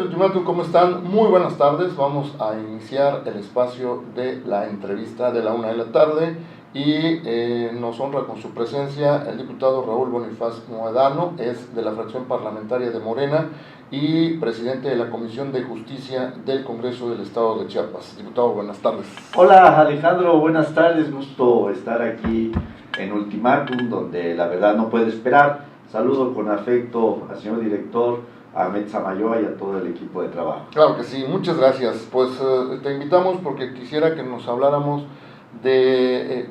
Ultimátum, ¿cómo están? Muy buenas tardes. Vamos a iniciar el espacio de la entrevista de la 1 de la tarde y nos honra con su presencia el diputado Raúl Bonifaz Moedano, es de la fracción parlamentaria de Morena y presidente de la Comisión de Justicia del Congreso del Estado de Chiapas. Diputado, buenas tardes. Hola Alejandro, buenas tardes, gusto estar aquí en Ultimátum, donde la verdad no puede esperar. Saludo con afecto al señor director, a Ahmed Samayoa y a todo el equipo de trabajo. Claro que sí, muchas gracias. Pues te invitamos porque quisiera que nos habláramos de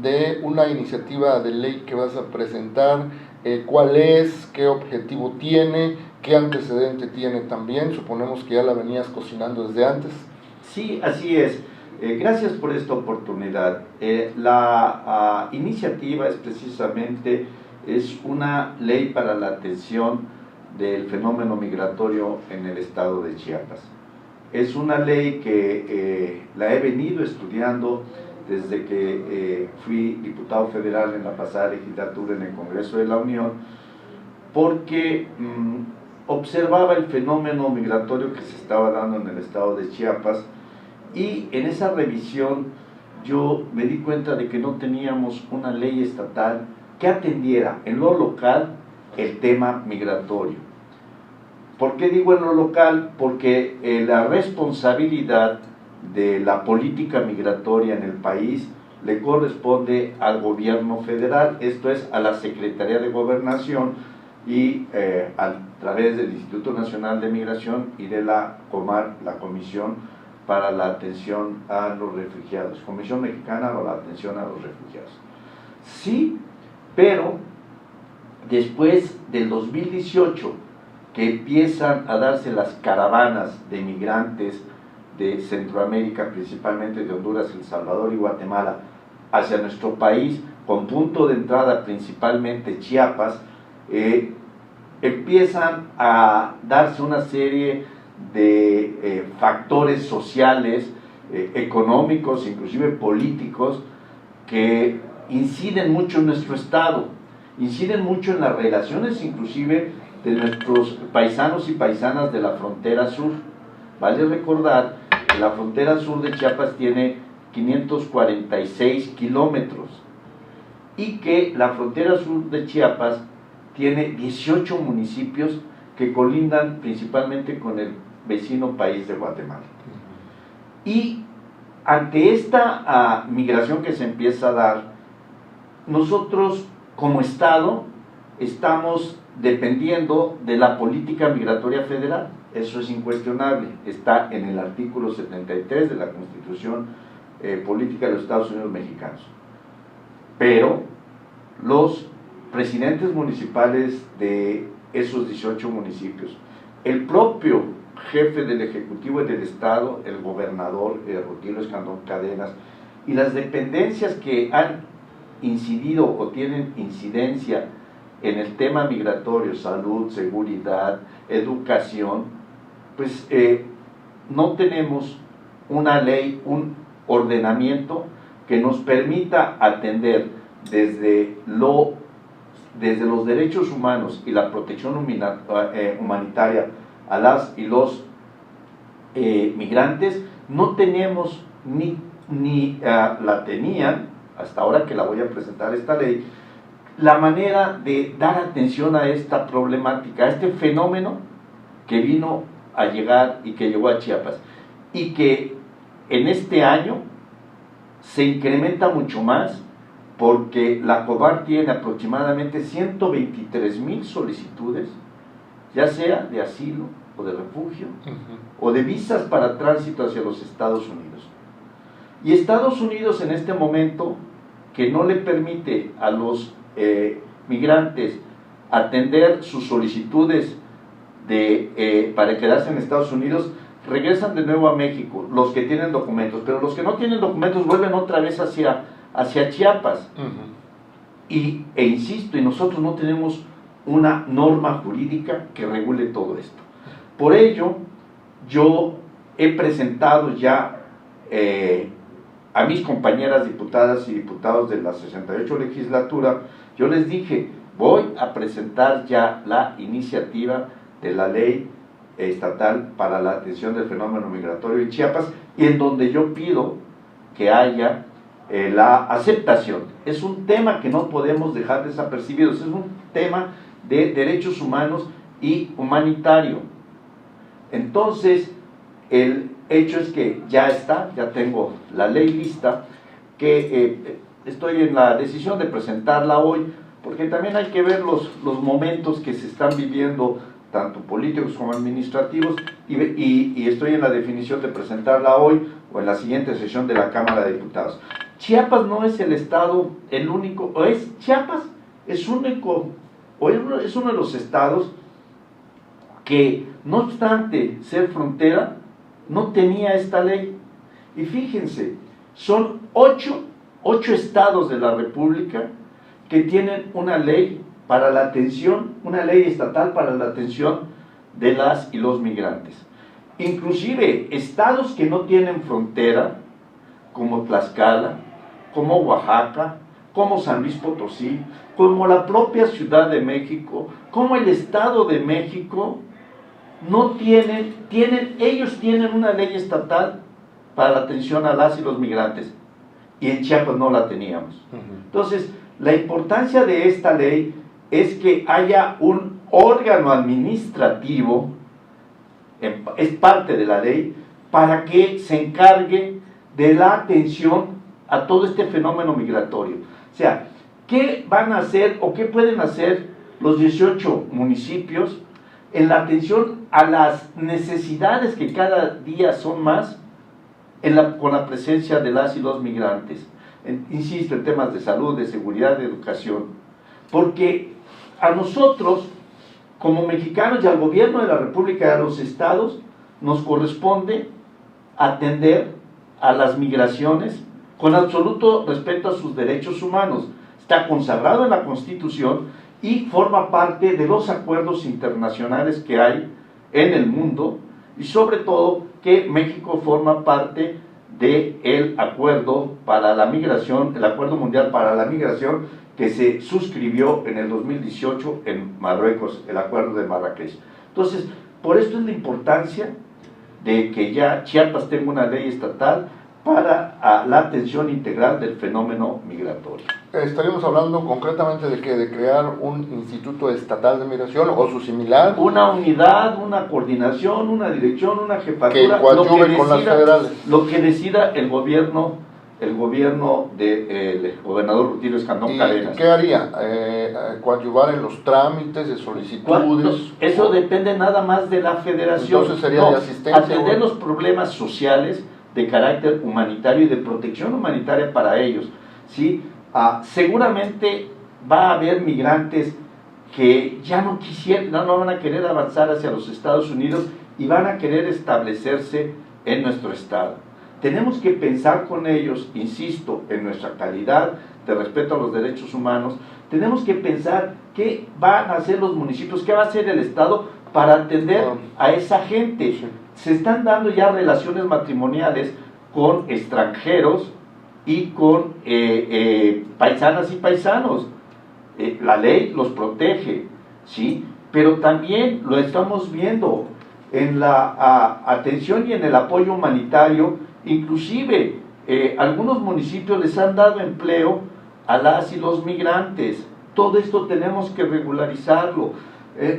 de una iniciativa de ley que vas a presentar, cuál es, qué objetivo tiene, qué antecedente tiene también. Suponemos que ya la venías cocinando desde antes. Sí, así es. Gracias por esta oportunidad. La iniciativa es una ley para la atención del fenómeno migratorio en el estado de Chiapas. Es una ley que la he venido estudiando desde que fui diputado federal en la pasada legislatura en el Congreso de la Unión, porque observaba el fenómeno migratorio que se estaba dando en el estado de Chiapas, y en esa revisión yo me di cuenta de que no teníamos una ley estatal que atendiera en lo local el tema migratorio. ¿Por qué digo en lo local? Porque la responsabilidad de la política migratoria en el país le corresponde al gobierno federal, esto es, a la Secretaría de Gobernación y a través del Instituto Nacional de Migración y de la Comisión para la Atención a los Refugiados, Comisión Mexicana para la Atención a los Refugiados. Sí, pero después del 2018, que empiezan a darse las caravanas de migrantes de Centroamérica, principalmente de Honduras, El Salvador y Guatemala, hacia nuestro país, con punto de entrada principalmente Chiapas, empiezan a darse una serie de factores sociales, económicos, inclusive políticos, que inciden mucho en nuestro estado, inciden mucho en las relaciones inclusive de nuestros paisanos y paisanas de la frontera sur. Vale recordar que la frontera sur de Chiapas tiene 546 kilómetros y que la frontera sur de Chiapas tiene 18 municipios que colindan principalmente con el vecino país de Guatemala. Y ante esta migración que se empieza a dar, nosotros como Estado estamos dependiendo de la política migratoria federal. Eso es incuestionable, está en el artículo 73 de la Constitución Política de los Estados Unidos Mexicanos. Pero los presidentes municipales de esos 18 municipios, el propio jefe del Ejecutivo y del Estado, el gobernador Rutilio Escandón Cadenas, y las dependencias que han incidido o tienen incidencia en el tema migratorio, salud, seguridad, educación, pues no tenemos una ley, un ordenamiento que nos permita atender desde los derechos humanos y la protección humanitaria a las y los migrantes. No tenemos ni la tenían, hasta ahora que la voy a presentar esta ley, la manera de dar atención a esta problemática, a este fenómeno que vino a llegar y que llegó a Chiapas, y que en este año se incrementa mucho más, porque la COBAR tiene aproximadamente 123,000 solicitudes, ya sea de asilo o de refugio, o de visas para tránsito hacia los Estados Unidos. Y Estados Unidos en este momento, que no le permite a los migrantes atender sus solicitudes para quedarse en Estados Unidos, regresan de nuevo a México, los que tienen documentos, pero los que no tienen documentos vuelven otra vez hacia Chiapas. E insisto, y nosotros no tenemos una norma jurídica que regule todo esto. Por ello, yo he presentado ya a mis compañeras diputadas y diputados de la 68 legislatura, yo les dije, voy a presentar ya la iniciativa de la ley estatal para la atención del fenómeno migratorio en Chiapas, y en donde yo pido que haya la aceptación. Es un tema que no podemos dejar desapercibido, es un tema de derechos humanos y humanitario. Entonces, el hecho es que ya está, ya tengo la ley lista, que estoy en la decisión de presentarla hoy, porque también hay que ver los momentos que se están viviendo, tanto políticos como administrativos, y estoy en la definición de presentarla hoy o en la siguiente sesión de la Cámara de Diputados. Chiapas no es el estado, el único, Chiapas es único, es uno de los estados que, no obstante ser frontera, no tenía esta ley. Y fíjense, son ocho estados de la República que tienen una ley para la atención, una ley estatal para la atención de las y los migrantes. Inclusive estados que no tienen frontera, como Tlaxcala, como Oaxaca, como San Luis Potosí, como la propia Ciudad de México, como el Estado de México, no ellos tienen una ley estatal para la atención a las y los migrantes, y en Chiapas no la teníamos. Entonces, la importancia de esta ley es que haya un órgano administrativo, es parte de la ley, para que se encargue de la atención a todo este fenómeno migratorio. O sea, ¿qué van a hacer o qué pueden hacer los 18 municipios en la atención a las necesidades que cada día son más con la presencia de las y los migrantes? Insisto, en temas de salud, de seguridad, de educación, porque a nosotros, como mexicanos, y al gobierno de la República y a los estados, nos corresponde atender a las migraciones con absoluto respeto a sus derechos humanos. Está consagrado en la Constitución y forma parte de los acuerdos internacionales que hay en el mundo, y sobre todo que México forma parte del acuerdo para la migración, el Acuerdo Mundial para la Migración, que se suscribió en el 2018 en Marruecos, el Acuerdo de Marrakech. Entonces, por esto es la importancia de que ya Chiapas tenga una ley estatal para la atención integral del fenómeno migratorio. Estaríamos hablando concretamente de que de crear un instituto estatal de migración o su similar. Una unidad, una coordinación, una dirección, una jefatura. Que coadyuve con las federales. Lo que decida el gobierno del gobernador Rutilio Escandón Cadenas. ¿Qué haría? ¿Coadyuvar en los trámites de solicitudes? Eso depende nada más de la federación. Entonces sería de asistencia. Atender los problemas sociales de carácter humanitario y de protección humanitaria para ellos, ¿sí? Seguramente va a haber migrantes que ya no quisieran, no van a querer avanzar hacia los Estados Unidos y van a querer establecerse en nuestro estado. Tenemos que pensar con ellos, insisto, en nuestra calidad de respeto a los derechos humanos. Tenemos que pensar qué van a hacer los municipios, qué va a hacer el estado para atender a esa gente. Se están dando ya relaciones matrimoniales con extranjeros y con paisanas y paisanos. La ley los protege, ¿sí? Pero también lo estamos viendo en la atención y en el apoyo humanitario. Inclusive algunos municipios les han dado empleo a las y los migrantes. Todo esto tenemos que regularizarlo.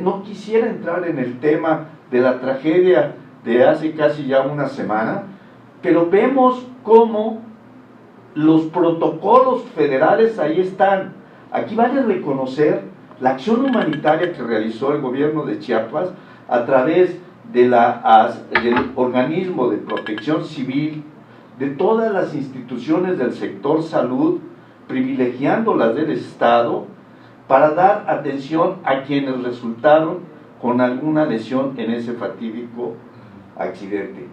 No quisiera entrar en el tema de la tragedia de hace casi ya una semana, pero vemos cómo los protocolos federales ahí están. Aquí vale reconocer la acción humanitaria que realizó el gobierno de Chiapas a través de del organismo de protección civil, de todas las instituciones del sector salud, privilegiando las del Estado, para dar atención a quienes resultaron con alguna lesión en ese fatídico accidente.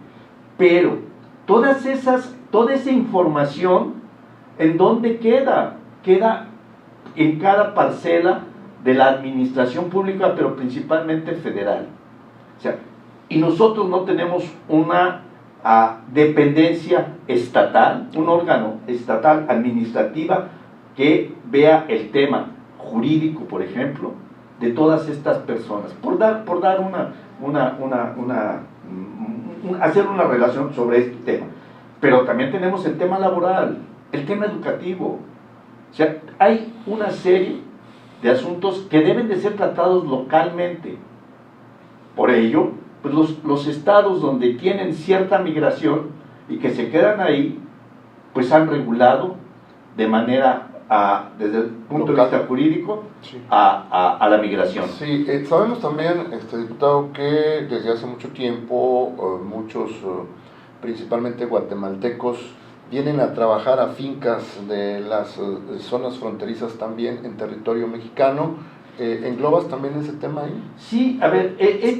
Pero toda esa información, ¿en dónde queda? Queda en cada parcela de la administración pública, pero principalmente federal. O sea, y nosotros no tenemos una dependencia estatal, un órgano estatal administrativa que vea el tema jurídico, por ejemplo, de todas estas personas, por dar hacer una relación sobre este tema. Pero también tenemos el tema laboral, el tema educativo. O sea, hay una serie de asuntos que deben de ser tratados localmente. Por ello, pues los estados donde tienen cierta migración y que se quedan ahí, pues han regulado de manera, desde el punto de vista jurídico, sí, a la migración. Sí, sabemos también, diputado, que desde hace mucho tiempo muchos, principalmente guatemaltecos, vienen a trabajar a fincas de las zonas fronterizas también en territorio mexicano. ¿Englobas también ese tema ahí? Sí, a ver,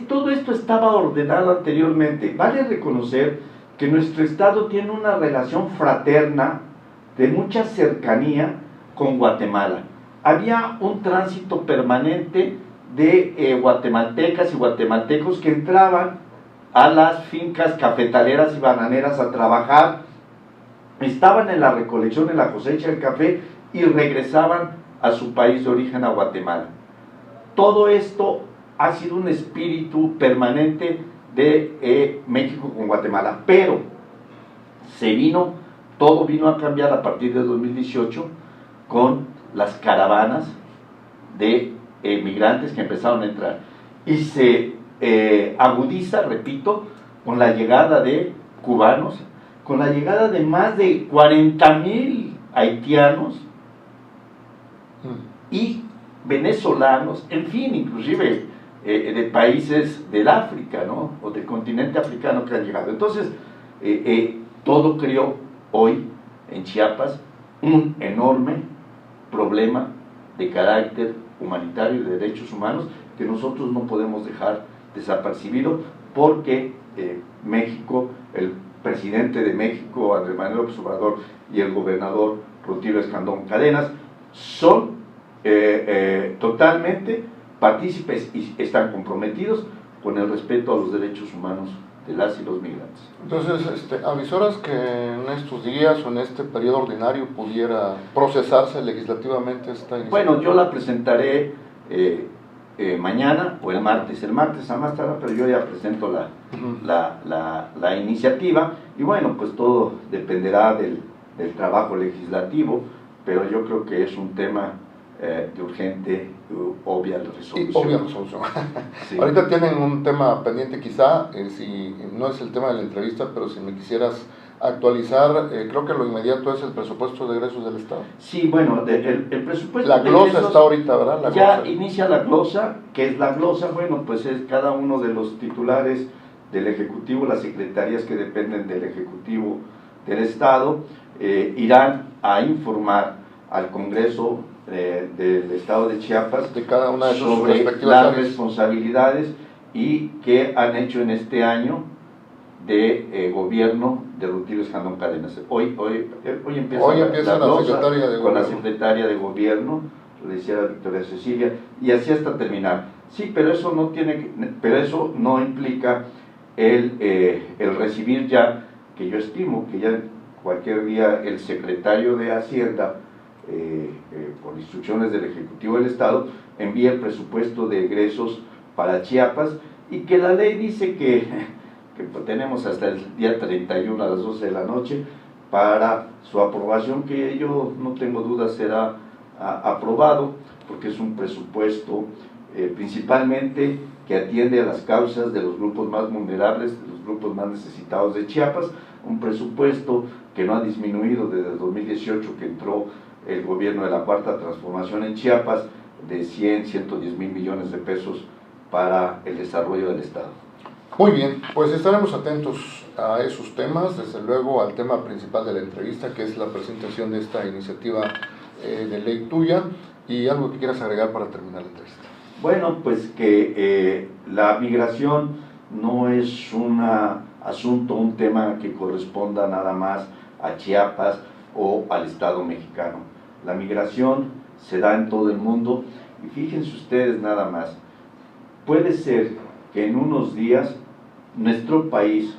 todo esto estaba ordenado anteriormente. Vale reconocer que nuestro estado tiene una relación fraterna, de mucha cercanía con Guatemala. Había un tránsito permanente de guatemaltecas y guatemaltecos que entraban a las fincas cafetaleras y bananeras a trabajar, estaban en la recolección, en la cosecha del café y regresaban a su país de origen, a Guatemala. Todo esto ha sido un espíritu permanente de México con Guatemala, pero todo vino a cambiar a partir de 2018 con las caravanas de migrantes que empezaron a entrar. Y se agudiza, repito, con la llegada de cubanos, con la llegada de más de 40,000 haitianos y venezolanos, en fin, inclusive de países del África, ¿no? O del continente africano que han llegado. Entonces, todo creó hoy en Chiapas un enorme problema de carácter humanitario y de derechos humanos que nosotros no podemos dejar desapercibido, porque México, el presidente de México, Andrés Manuel López Obrador, y el gobernador Rutilio Escandón Cadenas son totalmente partícipes y están comprometidos con el respeto a los derechos humanos de las y los migrantes. Entonces, avisoras que en estos días o en este periodo ordinario pudiera procesarse legislativamente esta iniciativa. Bueno, yo la presentaré mañana o el martes a más tardar, pero yo ya presento la iniciativa, y bueno, pues todo dependerá del trabajo legislativo, pero yo creo que es un tema de urgente, obvia resolución. Y obvia resolución. Sí. Ahorita tienen un tema pendiente quizá, si no es el tema de la entrevista, pero si me quisieras actualizar, creo que lo inmediato es el presupuesto de egresos del Estado. Sí, bueno, el presupuesto la glosa está ahorita, ¿verdad? La ya glosa. Inicia la glosa. ¿Qué es la glosa? Bueno, pues es cada uno de los titulares del Ejecutivo, las secretarías que dependen del Ejecutivo del Estado, irán a informar al Congreso del Estado de Chiapas de cada una de sus sobre respectivas las responsabilidades y qué han hecho en este año de gobierno de Rutilio Escandón Cadenas. Hoy empieza la glosa con la secretaria de gobierno, le decía la Victoria Cecilia, y así hasta terminar. Sí, pero eso no implica el recibir ya, que yo estimo que ya cualquier día el secretario de Hacienda, por instrucciones del Ejecutivo del Estado, envía el presupuesto de egresos para Chiapas, y que la ley dice que tenemos hasta el día 31 a las 12 de la noche para su aprobación, que yo no tengo duda será aprobado, porque es un presupuesto principalmente que atiende a las causas de los grupos más vulnerables, de los grupos más necesitados de Chiapas, un presupuesto que no ha disminuido desde el 2018 que entró el gobierno de la Cuarta Transformación en Chiapas, de 110 mil millones de pesos para el desarrollo del Estado. Muy bien, pues estaremos atentos a esos temas, desde luego al tema principal de la entrevista, que es la presentación de esta iniciativa de ley tuya, y algo que quieras agregar para terminar la entrevista. Bueno, pues que la migración no es un asunto, un tema que corresponda nada más a Chiapas o al Estado mexicano. La migración se da en todo el mundo, y fíjense ustedes nada más, puede ser que en unos días nuestro país,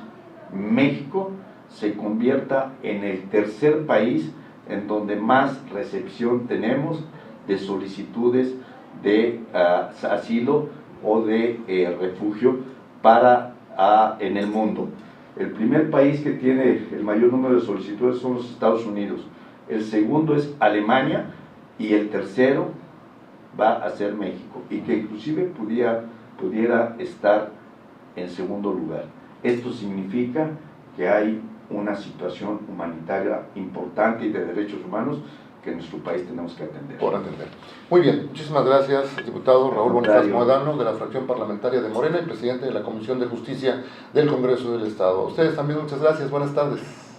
México, se convierta en el tercer país en donde más recepción tenemos de solicitudes de asilo o de refugio en el mundo. El primer país que tiene el mayor número de solicitudes son los Estados Unidos, el segundo es Alemania y el tercero va a ser México, y que inclusive pudiera estar en segundo lugar. Esto significa que hay una situación humanitaria importante y de derechos humanos que en nuestro país tenemos que atender. Por atender. Muy bien, muchísimas gracias, diputado Raúl Bonifaz Mohedano, de la fracción parlamentaria de Morena y presidente de la Comisión de Justicia del Congreso del Estado. A ustedes también muchas gracias, buenas tardes.